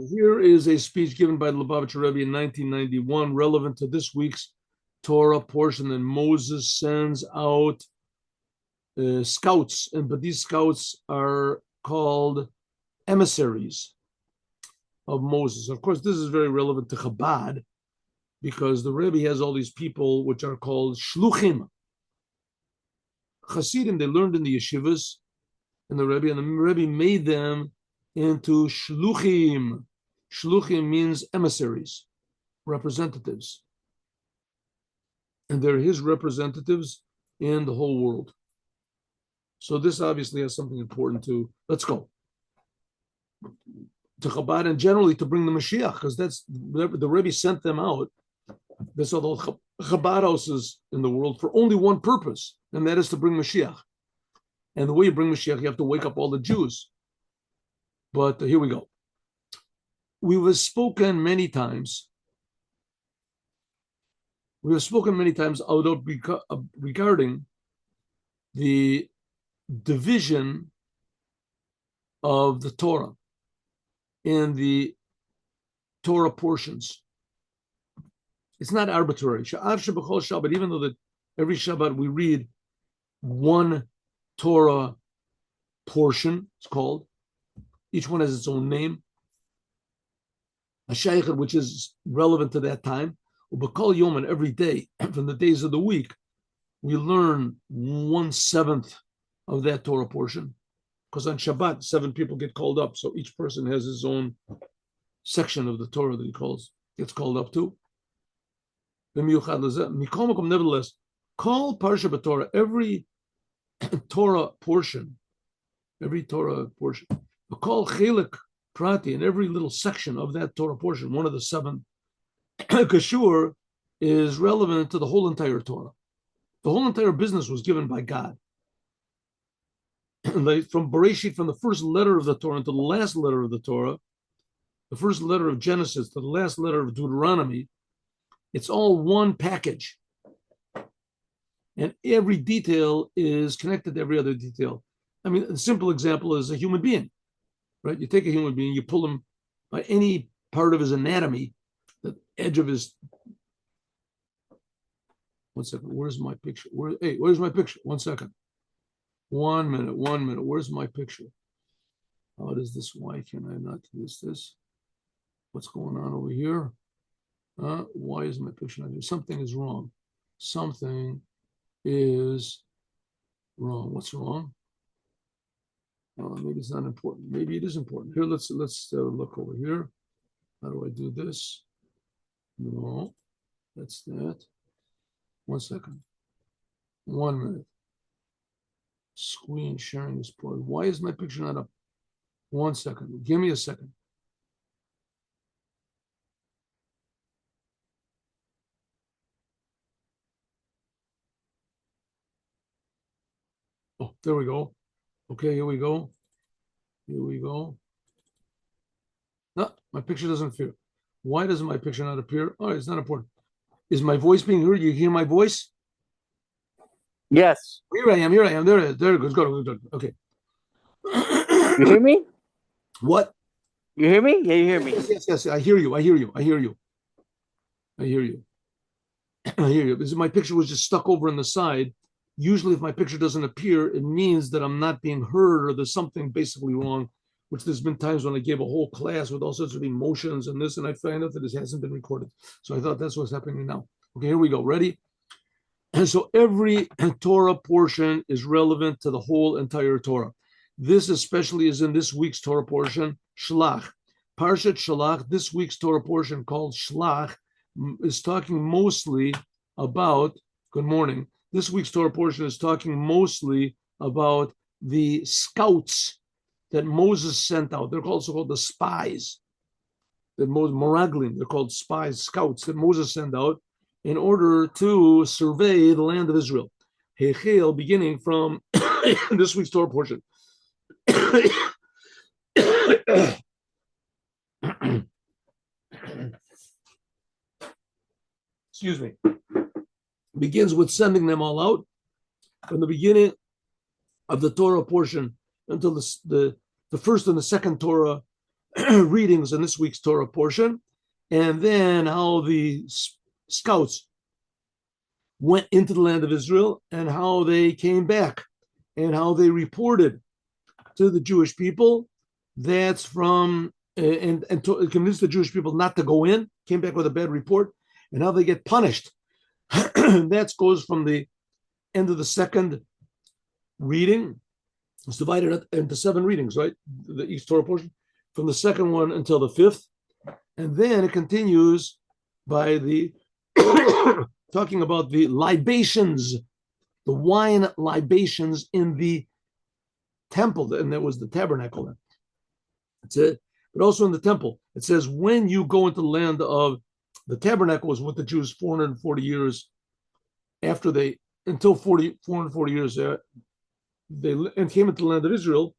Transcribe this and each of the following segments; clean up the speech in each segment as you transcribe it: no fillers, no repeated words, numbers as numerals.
Here is a speech given by the Lubavitcher Rebbe in 1991, relevant to this week's Torah portion. And Moses sends out scouts, but these scouts are called emissaries of Moses. Of course, this is very relevant to Chabad because the Rebbe has all these people which are called shluchim. Hasidim, they learned in the yeshivas, and the Rebbe made them into shluchim. Shluchim means emissaries, representatives. And they're his representatives in the whole world. So this obviously has something important to, let's go, to Chabad and generally to bring the Moshiach, because that's, the Rebbe sent them out. That's all the Chabad houses in the world for only one purpose, and that is to bring Moshiach. And the way you bring Moshiach, you have to wake up all the Jews. But here we go. We have spoken many times regarding the division of the Torah in the Torah portions. It's not arbitrary. But even though that every Shabbat we read one Torah portion, it's called, each one has its own name, a shaykh, which is relevant to that time. Ubakal Yom, and every day from the days of the week, we learn 1/7 of that Torah portion. Because on Shabbat, 7 people get called up, so each person has his own section of the Torah that he gets called up to. Nevertheless, call Parsha B'Torah, every Torah portion, call Chelik Prati, in every little section of that Torah portion, one of the 7 Kashur, is relevant to the whole entire Torah. The whole entire business was given by God. From Bereshit, from the first letter of the Torah to the last letter of the Torah, the first letter of Genesis to the last letter of Deuteronomy, it's all one package. And every detail is connected to every other detail. I mean, a simple example is a human being, right? You take a human being, you pull him by any part of his anatomy, the edge of his. One second, where's my picture? Where's my picture? 1 second. 1 minute. Where's my picture? How does this? Why can I not use this? What's going on over here? Why is my picture not here? Something is wrong. Something is wrong. What's wrong? Maybe it's not important. Maybe it is important. Here, let's look over here. How do I do this? No, that's that. 1 second. 1 minute. Screen sharing is poor. Why is my picture not up? 1 second. Give me a second. Oh, there we go. Okay, here we go. No, my picture doesn't appear. Why doesn't my picture not appear? Oh, it's not important. Is my voice being heard? You hear my voice? Yes. Here I am. There it goes. Good. Okay. You hear me? What? You hear me? Yeah, you hear me. Yes. I hear you. My picture was just stuck over on the side. Usually, if my picture doesn't appear, it means that I'm not being heard or there's something basically wrong, which there's been times when I gave a whole class with all sorts of emotions and this, and I find out that it hasn't been recorded. So I thought that's what's happening now. Okay, here we go. Ready? And so every Torah portion is relevant to the whole entire Torah. This especially is in this week's Torah portion, Shlach. Parshat Shlach, this week's Torah portion called Shlach, is talking mostly about, good morning, this week's Torah portion is talking mostly about the scouts that Moses sent out. They're also called the spies. Meraglim, they're called spies, scouts that Moses sent out in order to survey the land of Israel. Hechel, beginning from this week's Torah portion. Excuse me. Begins with sending them all out from the beginning of the Torah portion until the first and the second Torah readings in this week's Torah portion, and then how the scouts went into the land of Israel and how they came back and how they reported to the Jewish people. That's from and to convince the Jewish people not to go in, came back with a bad report, and how they get punished. That goes from the end of the second reading. It's divided into 7 readings, right? The East Torah portion, from the second one until the 5th. And then it continues by the talking about the libations, the wine libations in the temple, and that was the tabernacle. That's it. But also in the temple, it says, when you go into the land of the tabernacle was with the Jews 440 years after they, until 440 years, they and came into the land of Israel,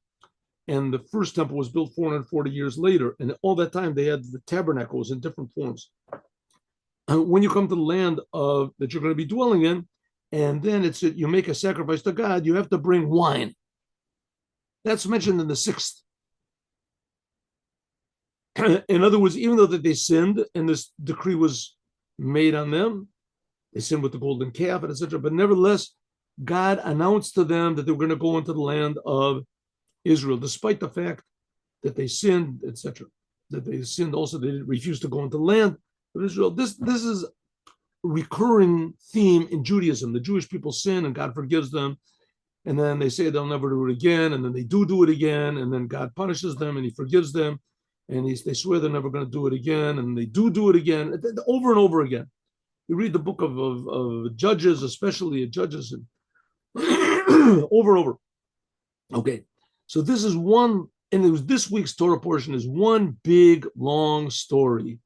and the first temple was built 440 years later. And all that time, they had the tabernacles in different forms. And when you come to the land of that you're going to be dwelling in, and then you make a sacrifice to God, you have to bring wine. That's mentioned in the 6th. In other words, even though that they sinned and this decree was made on them, they sinned with the golden calf and etc. But nevertheless, God announced to them that they were going to go into the land of Israel, despite the fact that they sinned, etc. That they sinned also, they refused to go into the land of Israel. This is a recurring theme in Judaism. The Jewish people sin and God forgives them. And then they say they'll never do it again. And then they do it again. And then God punishes them and he forgives them. And they swear they're never going to do it again. And they do it again, over and over again. You read the book of Judges, especially Judges, over and over. Okay, so this is one, and it was this week's Torah portion is one big, long story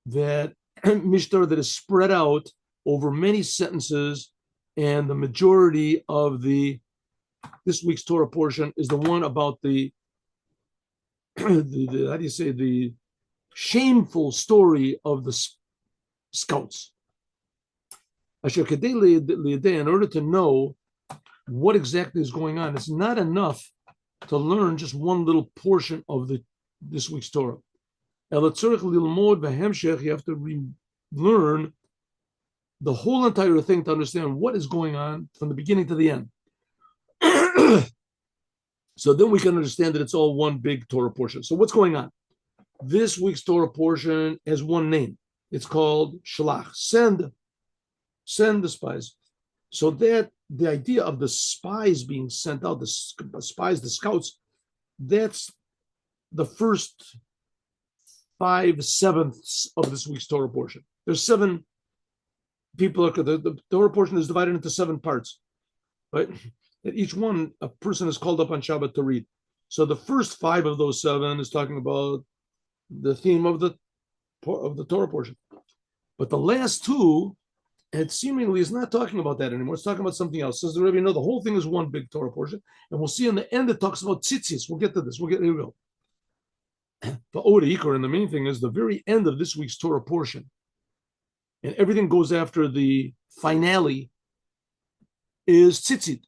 that Mishtar that is spread out over many sentences, and the majority of this week's Torah portion is the one about the how do you say, the shameful story of the scouts. In order to know what exactly is going on, it's not enough to learn just one little portion of this week's Torah. You have to learn the whole entire thing to understand what is going on from the beginning to the end. So then we can understand that it's all one big Torah portion. So what's going on? This week's Torah portion has one name. It's called Shalach. Send the spies. So that the idea of the spies being sent out, the spies, the scouts, that's the first 5/7 of this week's Torah portion. There's 7 people. The Torah portion is divided into 7 parts, right? And each one, a person is called up on Shabbat to read. So the first 5 of those 7 is talking about the theme of the Torah portion. But the last 2, it seemingly is not talking about that anymore. It's talking about something else. Says the Rebbe, the whole thing is one big Torah portion. And we'll see in the end, it talks about tzitzis. We'll get to this. Here we go. But Ikar, and the main thing is the very end of this week's Torah portion. And everything goes after the finale is tzitzit.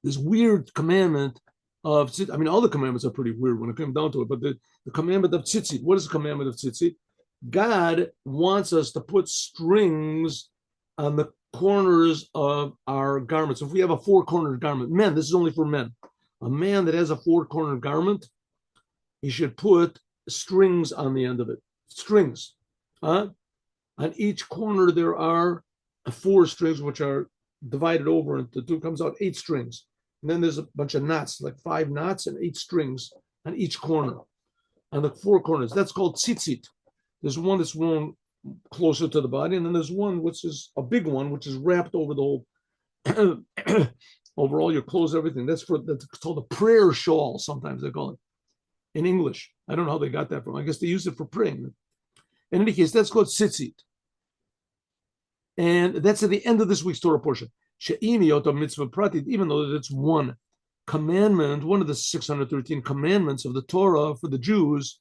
This weird commandment of tzitzit. I mean, all the commandments are pretty weird when it comes down to it. But the commandment of tzitzit. What is the commandment of tzitzit? God wants us to put strings on the corners of our garments. If we have a 4-cornered garment, men, this is only for men. A man that has a 4-cornered garment, he should put strings on the end of it. Strings. On each corner, there are 4 strings, which are divided over into 2, comes out 8 strings. And then there's a bunch of knots, like 5 knots and 8 strings on each corner, on the 4 corners. That's called tzitzit. There's one that's worn closer to the body, and then there's one which is a big one, which is wrapped over the whole, over all your clothes, everything. That's called a prayer shawl, sometimes they call it, in English. I don't know how they got that from. I guess they use it for praying. In any case, that's called tzitzit. And that's at the end of this week's Torah portion. Even though it's one commandment, one of the 613 commandments of the Torah for the Jews,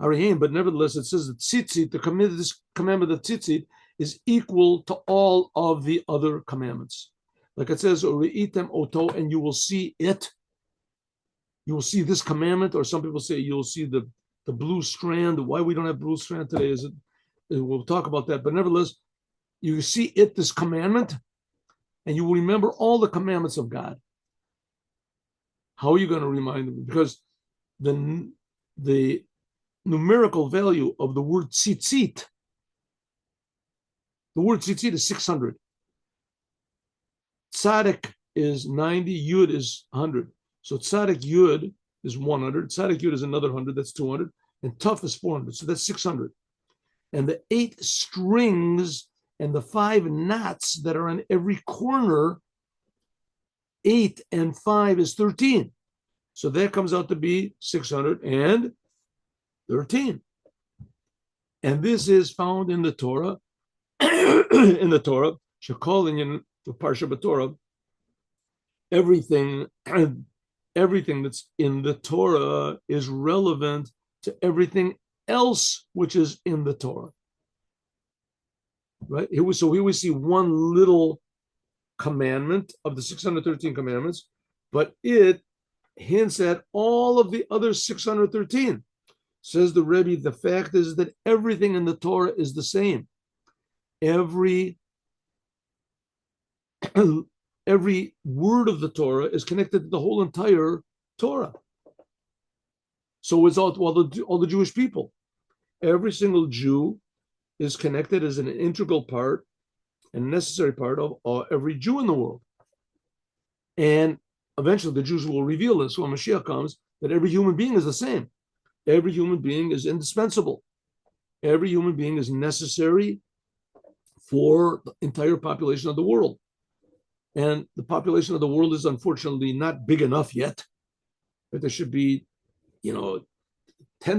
but nevertheless, it says that tzitzit, this commandment of tzitzit, is equal to all of the other commandments. Like it says, and you will see it. you will see this commandment, or some people say you'll see the blue strand. Why we don't have blue strand today is it? We'll talk about that. But nevertheless, you see this commandment, and you will remember all the commandments of God. How are you going to remind them? Because the numerical value of the word tzitzit, the word tzitzit is 600. Tzaddik is 90, Yud is 100. So tzaddik Yud is 100, tzaddik Yud is another 100, that's 200, and Tuf is 400, so that's 600. And the 8 strings and the 5 knots that are on every corner, 8 and 5 is 13. So that comes out to be 613. And this is found in the Torah, in the Torah, Shekol in the Parsha B'Torah, everything that's in the Torah is relevant to everything else which is in the Torah. Right? So here we see one little commandment of the 613 commandments, but it hints at all of the other 613. Says the Rebbe, the fact is that everything in the Torah is the same. Every word of the Torah is connected to the whole entire Torah. So it's all the Jewish people. Every single Jew is connected as an integral part and necessary part of every Jew in the world. And eventually the Jews will reveal this when Moshiach comes, that every human being is the same. Every human being is indispensable. Every human being is necessary for the entire population of the world. And the population of the world is unfortunately not big enough yet. But there should be, 10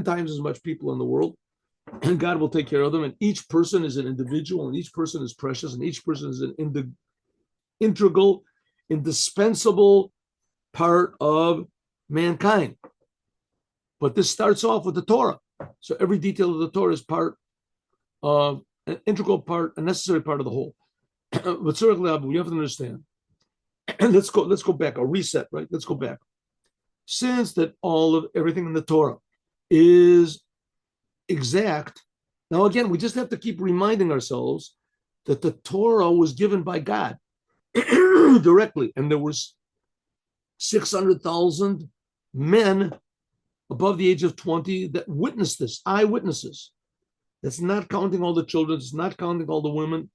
times as much people in the world, and God will take care of them. And each person is an individual, and each person is precious, and each person is an integral, indispensable part of mankind. But this starts off with the Torah. So every detail of the Torah is part of an integral part, a necessary part of the whole. But certainly, we have to understand. And let's go back, a reset, right? Let's go back. Since that everything in the Torah is exact, now again, we just have to keep reminding ourselves that the Torah was given by God directly, and there was 600,000 men above the age of 20 that witnessed this, eyewitnesses. That's not counting all the children, it's not counting all the women.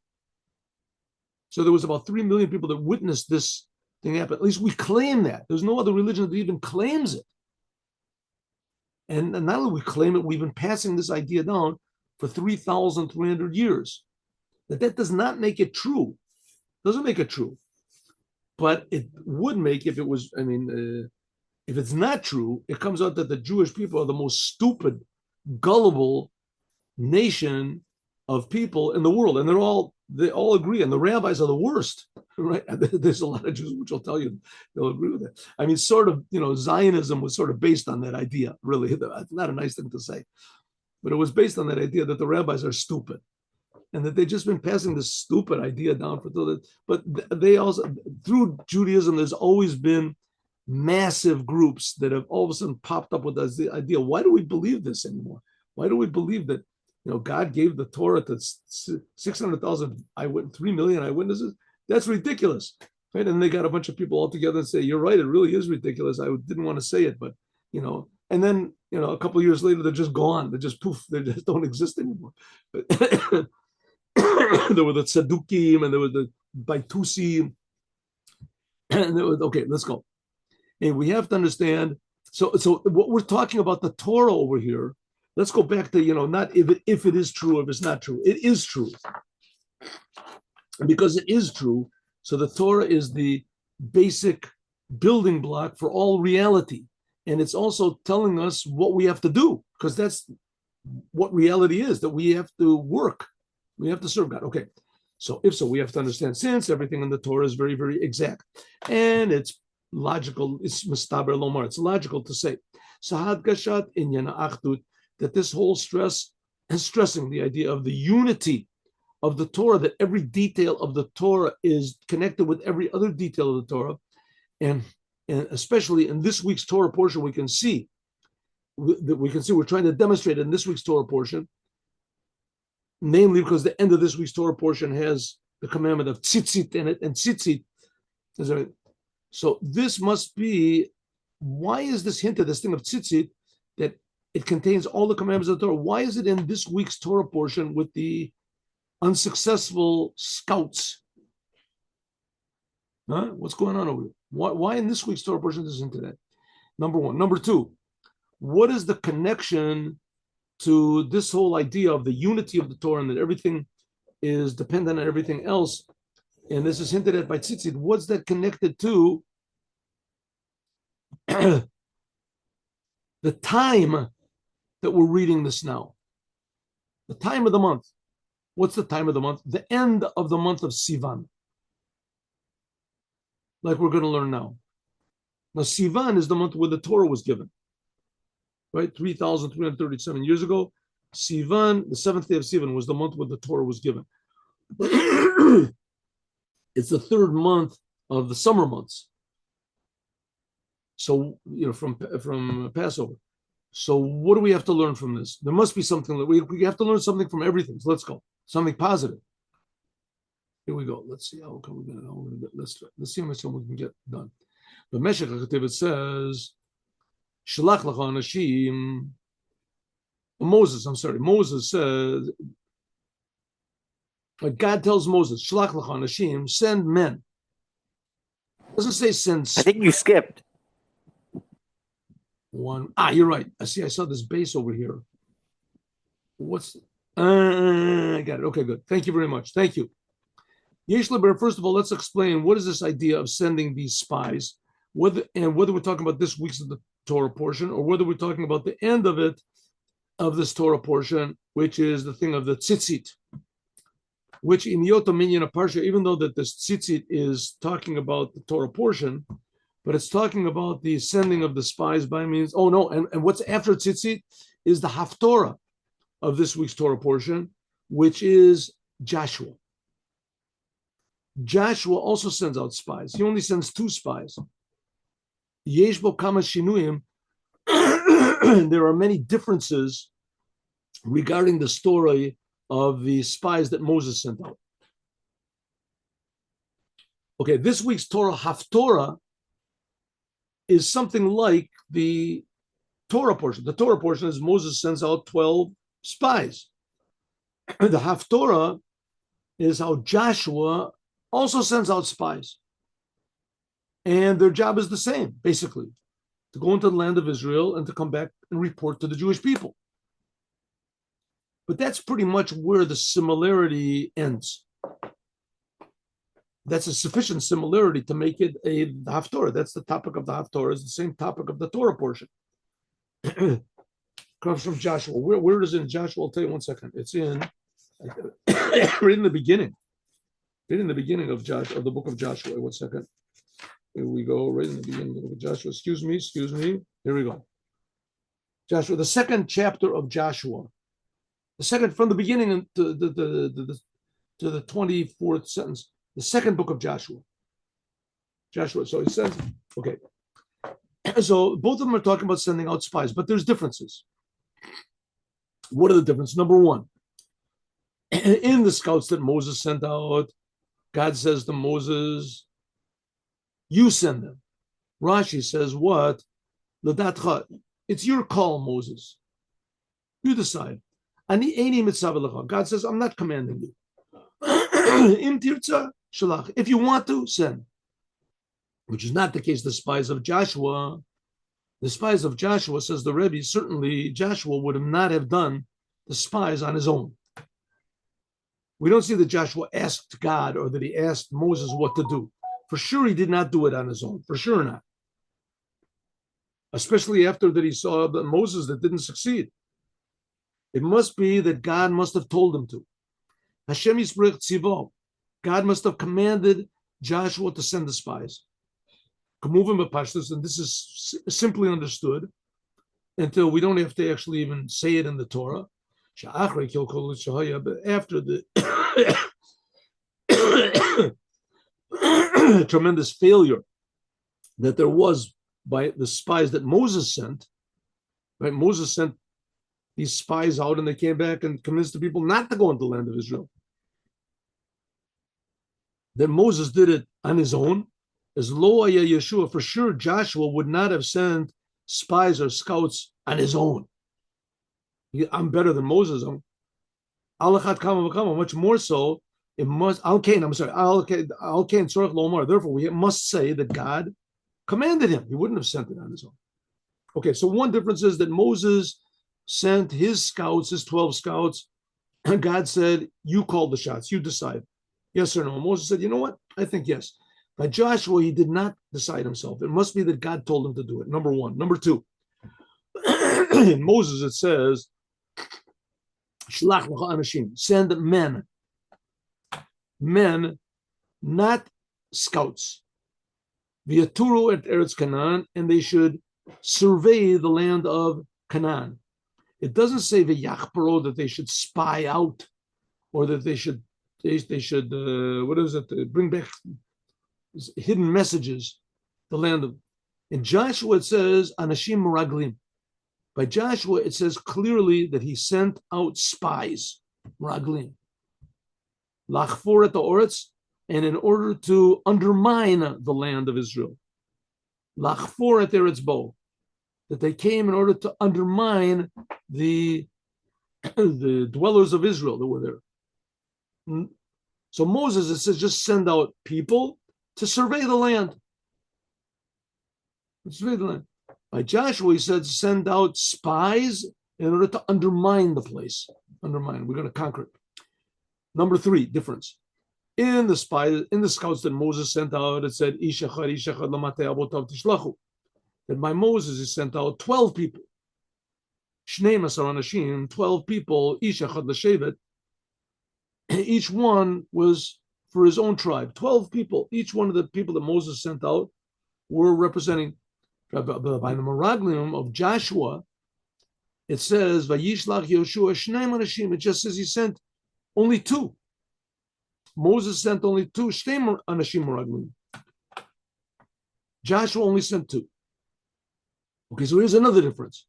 So there was about 3 million people that witnessed this thing happen. At least we claim that. There's no other religion that even claims it. And not only we claim it, we've been passing this idea down for 3,300 years. That does not make it true. Doesn't make it true. But it would make if it was, if it's not true, it comes out that the Jewish people are the most stupid, gullible nation of people in the world. And they all agree, and the rabbis are the worst, right? There's a lot of Jews which will tell you they'll agree with that. Sort of, Zionism was sort of based on that idea, really. It's not a nice thing to say, but it was based on that idea that the rabbis are stupid and that they've just been passing this stupid idea down for the. But they also, through Judaism, there's always been massive groups that have all of a sudden popped up with the idea, why do we believe this anymore? Why do we believe that God gave the Torah to 600,000 eyewitnesses, 3 million eyewitnesses? That's ridiculous, right? And they got a bunch of people all together and say, "You're right, it really is ridiculous." I didn't want to say it, but And then a couple of years later, they're just gone. They're just poof. They just don't exist anymore. But there were the Tzaddukim and there were the Baitusi, and there was, okay, let's go. And we have to understand. So what we're talking about the Torah over here. Let's go back to, not if it is true or if it's not true. It is true. And because it is true, so the Torah is the basic building block for all reality. And it's also telling us what we have to do, because that's what reality is, that we have to work. We have to serve God. Okay. So if so, we have to understand, since everything in the Torah is very, very exact. And it's logical, it's mustaber lomar, it's logical to say, Sahad Gashat Inyana Achdut, that this whole stress is stressing the idea of the unity of the Torah, that every detail of the Torah is connected with every other detail of the Torah. And and especially in this week's Torah portion, we're trying to demonstrate in this week's Torah portion, namely because the end of this week's Torah portion has the commandment of tzitzit in it, and tzitzit is everything. So this must be, why is this hinted, this thing of tzitzit, that it contains all the commandments of the Torah? Why is it in this week's Torah portion with the unsuccessful scouts? Huh? What's going on over here? Why in this week's Torah portion is this into that? Number one. Number two, what is the connection to this whole idea of the unity of the Torah and that everything is dependent on everything else? And this is hinted at by tzitzit. What's that connected to? The time that we're reading this now. The time of the month. What's the time of the month? The end of the month of Sivan. Like we're going to learn now. Now, Sivan is the month where the Torah was given. Right? 3,337 years ago. Sivan, the seventh day of Sivan, was the month where the Torah was given. It's the third month of the summer months. So, from Passover. So what do we have to learn from this? There must be something that we have to learn something from everything. So let's go. Something positive. Here we go. Let's see how come we're gonna get. Let's see how much we can get done. But Moshiach, it says, "Shalach lecha anashim." Moses says, like God tells Moses, "Shalach lecha anashim," send men. It doesn't say send. I think you skipped one. You're right. I saw this base over here. What's I got it. Okay, good. Thank you very much. Thank you. First of all, let's explain what is this idea of sending these spies, whether we're talking about this week's of the Torah portion, or whether we're talking about the end of it, of this Torah portion, which is the thing of the tzitzit, which in Yotam Minyan Parsha, even though that this tzitzit is talking about the Torah portion, but it's talking about the sending of the spies by means, and what's after tzitzit is the haftorah of this week's Torah portion, which is Joshua. Joshua also sends out spies. He only sends 2 spies. Yesh bo kama shinuyim. There are many differences regarding the story of the spies that Moses sent out. Okay, this week's Torah haftorah is something like the Torah portion. The Torah portion is Moses sends out 12 spies. The haftorah is how Joshua also sends out spies. And their job is the same, basically, to go into the land of Israel and to come back and report to the Jewish people. But that's pretty much where the similarity ends. That's a sufficient similarity to make it a haftorah. That's the topic of the haftorah. It's the same topic of the Torah portion. Comes from Joshua. Where is it in Joshua? I'll tell you 1 second. It's in right in the beginning. Right in the beginning of the book of Joshua. 1 second. Here we go. Right in the beginning of the book of Joshua. Excuse me. Here we go. Joshua, the second chapter of Joshua. The second, from the beginning to the 24th sentence. The second book of Joshua. So he says, okay. So both of them are talking about sending out spies, but there's differences. What are the differences? Number one, in the scouts that Moses sent out, God says to Moses, you send them. Rashi says, what? L'datcha. It's your call, Moses. You decide. Ani eini mitzav lecha. God says, I'm not commanding you. Im tirtza shalach. If you want to, send. Which is not the case of the spies of Joshua. The spies of Joshua, says the Rebbe, certainly Joshua would not have done the spies on his own. We don't see that Joshua asked God or that he asked Moses what to do. For sure, he did not do it on his own. For sure not. Especially after that he saw that Moses that didn't succeed. It must be that God must have told him to. Hashem yisbrech tzivo. God must have commanded Joshua to send the spies. And this is simply understood until we don't have to actually even say it in the Torah. But after the tremendous failure that there was by the spies that Moses sent. Right? Moses sent these spies out and they came back and convinced the people not to go into the land of Israel. That Moses did it on his own. As lo aya Yeshua, for sure Joshua would not have sent spies or scouts on his own. I'm better than Moses. Much more so. It must therefore we must say that God commanded him. He wouldn't have sent it on his own. Okay, so one difference is that Moses sent his scouts, his 12 scouts, and God said, you call the shots, you decide. Yes or no? Moses said, you know what? I think yes. By Joshua, he did not decide himself. It must be that God told him to do it, number one. Number two, in Moses it says, Shlach l'cha anashim, send men, not scouts. V'yaturu et Eretz Canaan, and they should survey the land of Canaan. It doesn't say v'yachparo that they should spy out, or that they should bring back hidden messages. The land of. In Joshua it says anashim meraglim. By Joshua it says clearly that he sent out spies, meraglim, lachfor et ha'oretz, and in order to undermine the land of Israel, lachfor et Eretz bo, that they came in order to undermine the dwellers of Israel that were there. So Moses, it says, just send out people to survey the land. Survey the land. By Joshua, he said, send out spies in order to undermine the place. Undermine. We're going to conquer it. Number three, difference. In the scouts that Moses sent out, it said, that by Moses, he sent out 12 people. 12 people, each one was for his own tribe. 12 people. Each one of the people that Moses sent out were representing. By the Meraglim of Joshua, it says, Vayishlach Yoshua Shneim Anashim. It just says he sent only two. Moses sent only two. Shneim Anashim Meraglim. Joshua only sent two. Okay, so here's another difference.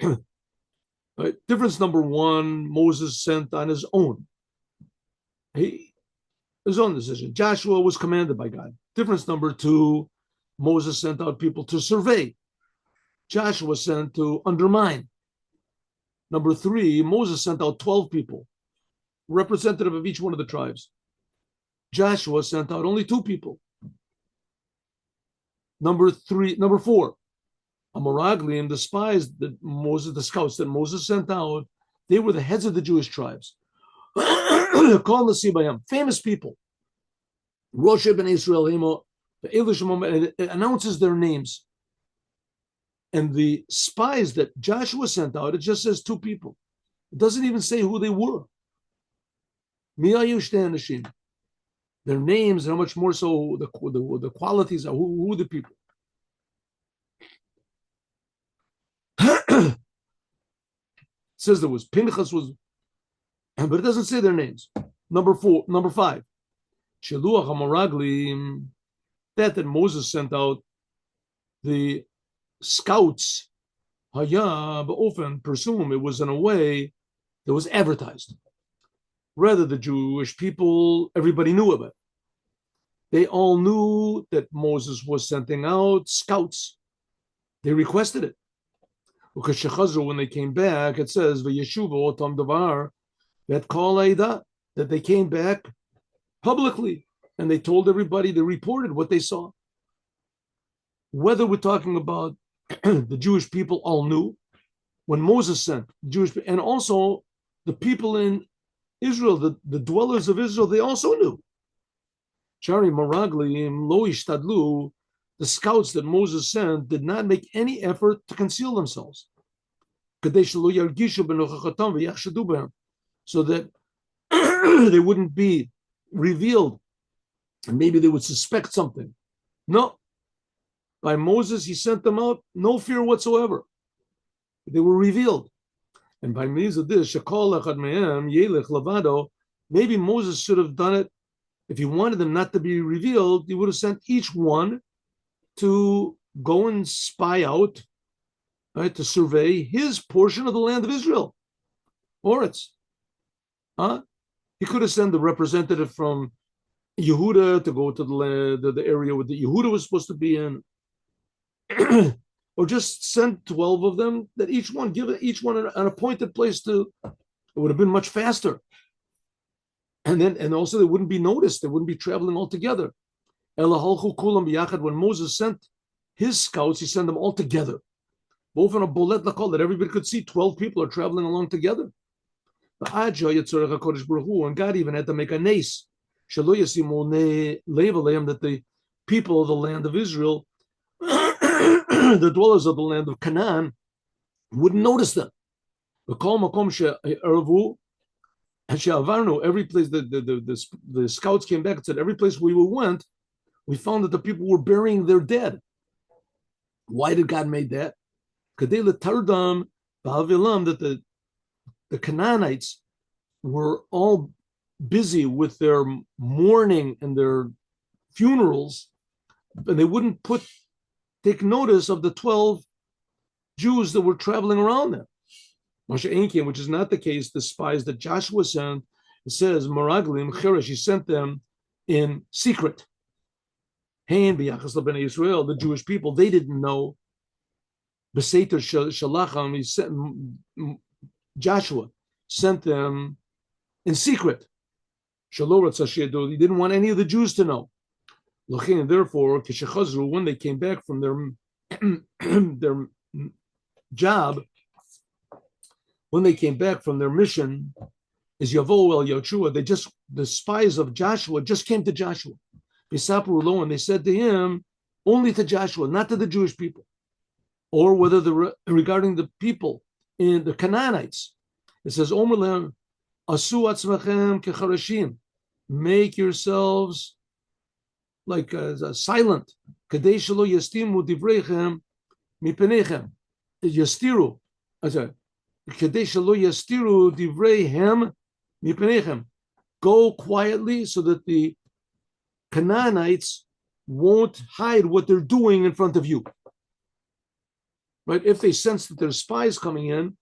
Right? Difference number one, Moses sent on his own. His own decision. Joshua was commanded by God. Difference number two, Moses sent out people to survey. Joshua sent to undermine. Number three, Moses sent out 12 people, representative of each one of the tribes. Joshua sent out only two people. Number four, Amaraglim, the spies that Moses, the scouts that Moses sent out, they were the heads of the Jewish tribes. Called the Sibayam, famous people. Rosh ben Israel, it announces their names. And the spies that Joshua sent out, it just says two people. It doesn't even say who they were. Their names, and how much more so the qualities are, who are the people. It says there was Pinchas was, but it doesn't say their names. Number five, Sheluach HaMaraglim, that Moses sent out the scouts, Haya Ba'ofen, presume it was in a way that was advertised. Rather, the Jewish people, everybody knew of it. They all knew that Moses was sending out scouts. They requested it. Because Shechazru, when they came back, it says, V'yeshuva otam Dvar, that call Aida, that they came back publicly, and they told everybody, they reported what they saw. Whether we're talking about the Jewish people all knew, when Moses sent Jewish people, and also the people in Israel, the dwellers of Israel, they also knew. Shari Maraglim, Lo Ishtadlu, the scouts that Moses sent did not make any effort to conceal themselves. So that they wouldn't be revealed, and maybe they would suspect something. No. By Moses, he sent them out, no fear whatsoever. They were revealed. And by means of this, maybe Moses should have done it. If he wanted them not to be revealed, he would have sent each one to go and spy out, right, to survey his portion of the land of Israel. Oretz. He could have sent the representative from Yehuda to go to the area where the Yehuda was supposed to be in, or just send 12 of them, that give each one an appointed place to. It would have been much faster, and also they wouldn't be noticed. They wouldn't be traveling all together. When Moses sent his scouts, he sent them all together, both on a bolet lakol that everybody could see. 12 people are traveling along together. And God even had to make a nace that the people of the land of Israel, the dwellers of the land of Canaan, wouldn't notice them. Every place the scouts came back and said, every place we went, we found that the people were burying their dead. Why did God make that? That the Canaanites were all busy with their mourning and their funerals, and they wouldn't take notice of the 12 Jews that were traveling around them. Moshiach, which is not the case, the spies that Joshua sent, it says, Maraglim, Cheresh, he sent them in secret. The Jewish people, they didn't know. Beseter Shalacham, he sent Joshua sent them in secret. He didn't want any of the Jews to know. Therefore, when they came back from their job, when they came back from their mission, is Yavo El Yoshua. The spies of Joshua just came to Joshua. And they said to him, only to Joshua, not to the Jewish people, or whether regarding the people in the Canaanites. It says, Omer asu atzmachem kecharashim, make yourselves like silent. Kadei shelo yastimu divreichem mipenechem. Yastiru. Kadei shelo yastiru divreihem mipenechem. Go quietly so that the Canaanites won't hide what they're doing in front of you. Right? If they sense that there's spies coming in,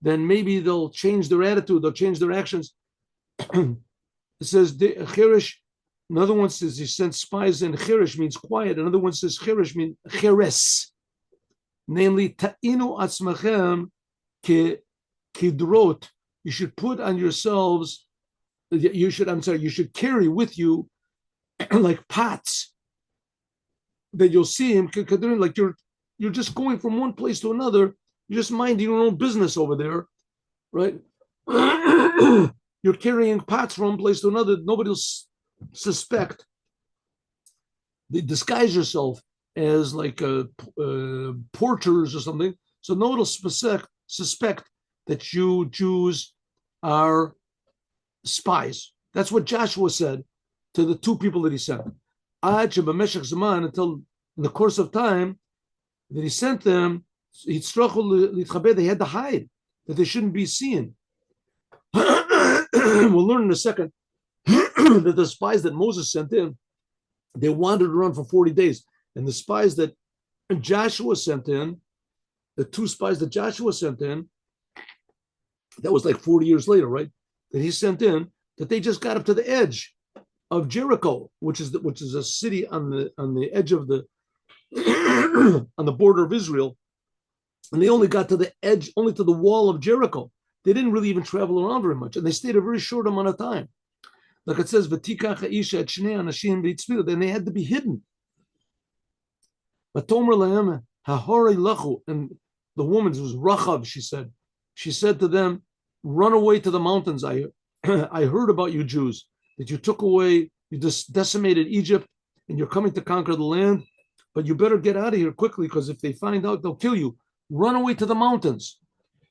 then maybe they'll change their attitude, they'll change their actions. It says Chirish, another one says he sent spies in. Chirish means quiet. Another one says Chirish means cheres. Namely, ta'inu atzmachem kidrot. You should put on yourselves, you should carry with you like pots that you'll see him, like you're just going from one place to another. You're just minding your own business over there, right? You're carrying pots from one place to another. Nobody will suspect. Disguise yourself as like porters or something, so nobody will suspect that you Jews are spies. That's what Joshua said to the two people that he sent. Until in the course of time that he sent them, they had to hide, that they shouldn't be seen. We'll learn in a second that the spies that Moses sent in, they wandered around for 40 days. And the spies that Joshua sent in, the two spies that Joshua sent in, that was like 40 years later, right? That he sent in, that they just got up to the edge of Jericho, which is a city on the edge of the on the border of Israel. And they only got to the edge, only to the wall of Jericho. They didn't really even travel around very much, and they stayed a very short amount of time. Like it says, then they had to be hidden. And the woman, who was Rachav, she said to them, run away to the mountains. I heard about you Jews, that you took away, you just decimated Egypt, and you're coming to conquer the land, but you better get out of here quickly, because if they find out, they'll kill you. Run away to the mountains.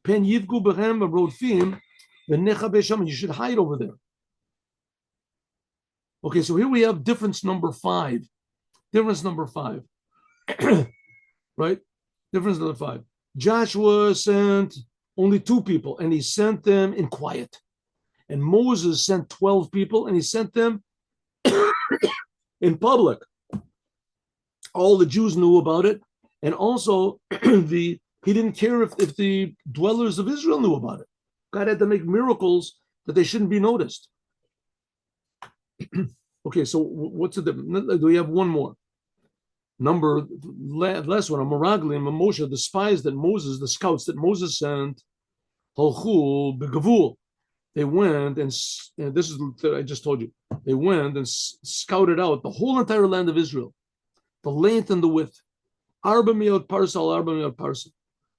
Pen yivgu behem rodfim v'necha be'sham. You should hide over there. Okay, so here we have difference number 5. Difference number 5. Right? Difference number 5. Joshua sent only 2 people, and he sent them in quiet. And Moses sent 12 people, and he sent them in public. all the Jews knew about it, and also he didn't care if the dwellers of Israel knew about it. God had to make miracles that they shouldn't be noticed. Okay, so what's the difference? Do we have one more? Last one, Meraglim and Moshe, the spies that Moses, the scouts that Moses sent, Halchu begavul. They went and this is I just told you. They went and scouted out the whole entire land of Israel, the length and the width. Arba miot parsal, arba miot parsal.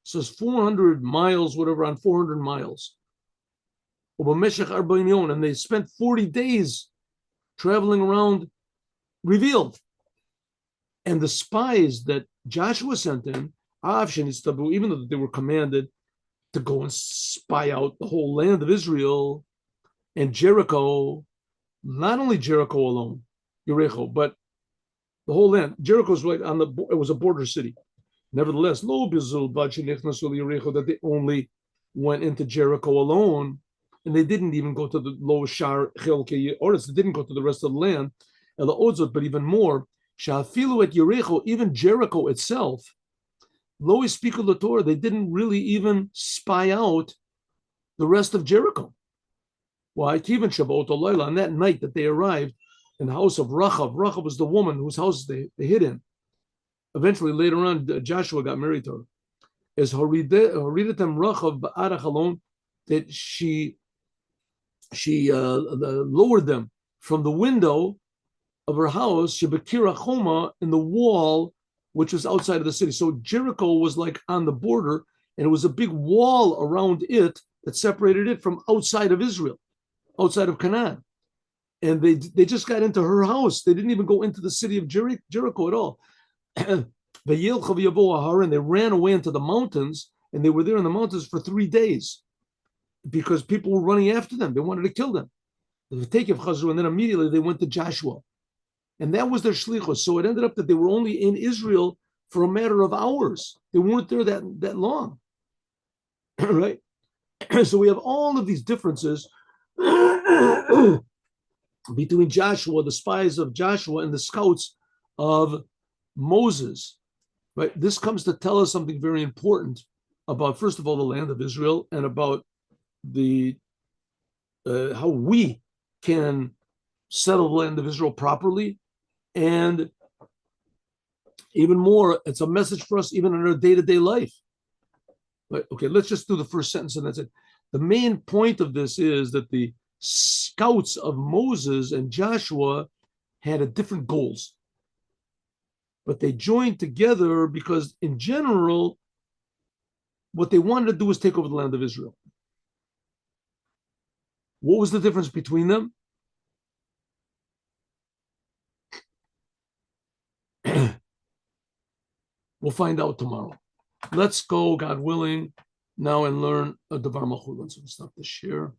So it's 400 miles, whatever, on 400 miles. And they spent 40 days traveling around revealed. And the spies that Joshua sent in, even though they were commanded to go and spy out the whole land of Israel and Jericho, not only Jericho alone, Jericho, but the whole land. Jericho's right on it was a border city. Nevertheless, that they only went into Jericho alone, and they didn't even go to the Lo Shar Chelke Oretz. They didn't go to the rest of the land. But even more, Shafilu at Jericho, even Jericho itself, Lo Ispiku the Torah, they didn't really even spy out the rest of Jericho. Why? Even Shabbat Olayla, on that night that they arrived in the house of Rachav. Rachav was the woman whose house they hid in. Eventually, later on, Joshua got married to her. As Horidatem Rachav Ba'arach alone, that she lowered them from the window of her house, Shebekira Choma, in the wall, which was outside of the city. So Jericho was like on the border, and it was a big wall around it that separated it from outside of Israel, outside of Canaan. And they just got into her house. They didn't even go into the city of Jericho at all. And they ran away into the mountains, and they were there in the mountains for 3 days because people were running after them. They wanted to kill them. And then immediately they went to Joshua. And that was their shlichus. So it ended up that they were only in Israel for a matter of hours. They weren't there that long. Right? So we have all of these differences between Joshua, the spies of Joshua, and the scouts of Moses. Right? This comes to tell us something very important about, first of all, the land of Israel, and about the how we can settle the land of Israel properly. And even more, it's a message for us even in our day-to-day life. But, okay, let's just do the first sentence and that's it. The main point of this is that the scouts of Moses and Joshua had different goals. But they joined together because, in general, what they wanted to do was take over the land of Israel. What was the difference between them? We'll find out tomorrow. Let's go, God willing, now and learn a Dvar Malchut. So stop the share.